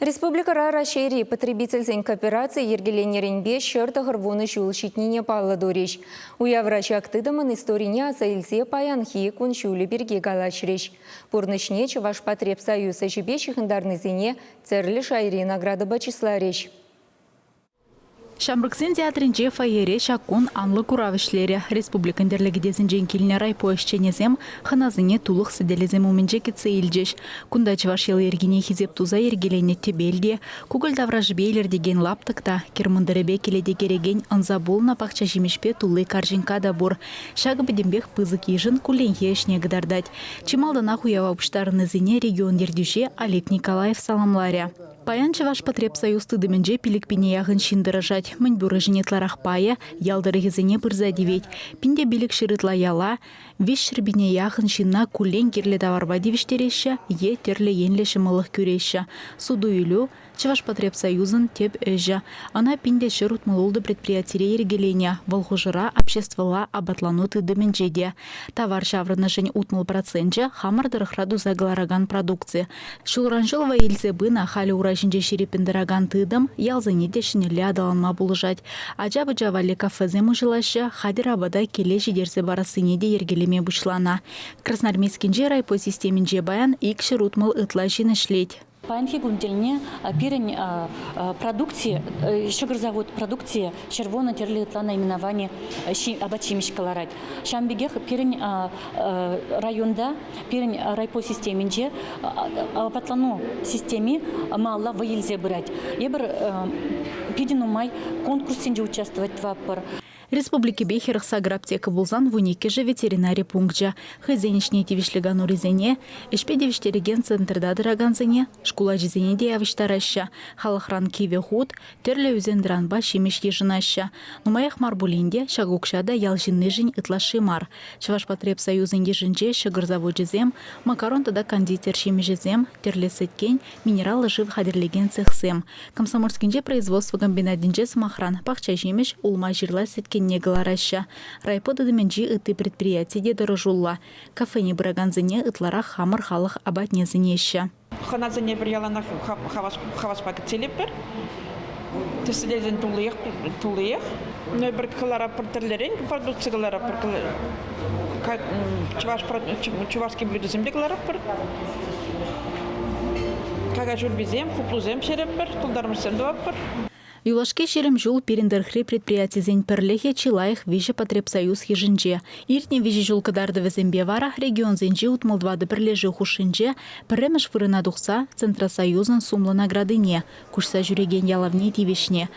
Республикара Рашери потребительзен кооперации ергеленеренбе шертығыр вуны жул шитнине палы дореш. Уяврачак тыдымын историне азайлзе паянхи кун шулі берге галашреш. Пурнышне Чуваш потребсоюза жібе шихындарнызене церлі шайри награды бачислареш. Шамрыксен театринче фойере шакун анлы куравишлері. Республикан дерлегедесін женкеліне райпояшченезем ханазыне тулық сіделезем уменже кетсе илжеш. Кунда Чуваш ел ергене хизеп туза ергелене тебелде, кугыл давражбейлер деген лаптықта, кермындырыбе келеде кереген анза болна пақча жемешпе тулы каржинка да бур. Шагы бідембех пызык ежін куленхе ішне гдардать. Чималдана хуява ұпштарынызыне регион дердюше Олег Николаев саламларя. Паян Чуваш потребсоюз тыдымынже пилікпене яғын шиндырыжать. Мэньбуры жинетларах пая, ялдырыгезене пырза девет. Пинде билік шырытла яла, виш шырбине яғын шинна кулен керле даварба девиштереща, е терле енлеші мылық күреші. Суду үйлю, Чуваш потребсоюзын теп өжі. Ана пинде шырут мылулды предприятире ергелене, волхужыра обществола абатлану тыдымынжеде. Товар шаврыны жын утмыл процентже хамардырықраду загалараган продукция. Шулранжылва елзебына халі урашынже шерепіндіраган тыдым, ялзыне дешінелі адаланма булыжать. Аджабы жавали кафезе мұжылашы, хадирабада келе жидерсе барасыне де ергелеме бұшлана. Красноармейскінже райпо системінже баян икші рутмыл ытла жинышлеть. Паянхи гунделне перень продукции, завод продукции червона терлитла наименование абачимишкаларать. Шамбегех перень районда, перень райпо системинже, патлану системе мала выелзе брать. Ебр пидину май конкурсинже участвовать вапор. Республики Бехерах саграптека булзан в унике же ветеринарий пунктжа. Хозяйничные тивишлигану резене, ишпедевиштереген центрда драганзене, школа жезене деявиштараща, халахран киве худ, терле үзендранба шимиш ежинаща. Нумаях марбулинде, шагукшада ялжинны жин итлаши мар. Чуваш потребсоюзен ежинже, шагырзавод жезем, макарон тада кондитер шимижезем, терле сеткен, минералы жив хадерлеген цехсем. Комсомольскинже производство комбинатинже самохран, пахча жимиш, улма жирла сеткен негалараща. Райпода дыменджи ыты предприятие дорожулла. Кафене браганзыне ытлара хамыр халық абатнезынеща. Ханазыне бір ялана хаваспак целепер. Тесілезен тулыех. Но бір кылара портерлерен продукциялара чувашский блюдозем деклара пыр. Кага журбизем, хуплузем шерепер, тулдармысем дуаппыр. Юлашке шерем жул перендерхре предприятизен перлехе чилаях виже потребсоюз хижинже. Иртне виже жул кадарды везембе вара регион зенже утмалдвады перлежи хушинже, перемеш вырына духса Центросоюзын сумлы наградыне, кушса жүреген ялавне тивишне.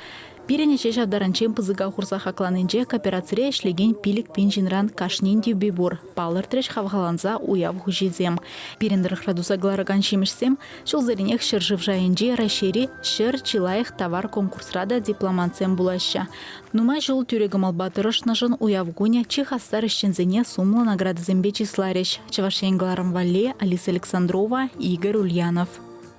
Пиренече жавдаранчем пызыга хурса хакланынже кооперацире эшлеген пилик пинжинран кашнин дюбибур. Палыр треш хавгаланза уяв хужизем. Пирендер храдуса глараган шимешсем, шулзаринех шыржыв жайынже рашери шыр чилаях товар конкурсрада дипломанцем булаща. Нумай жул тюрегам албатырыш нажын уяв гуня чихастар ищензене сумлы награды зембе числареш. Чавашен Гларам Валле, Алиса Александрова, Игорь Ульянов.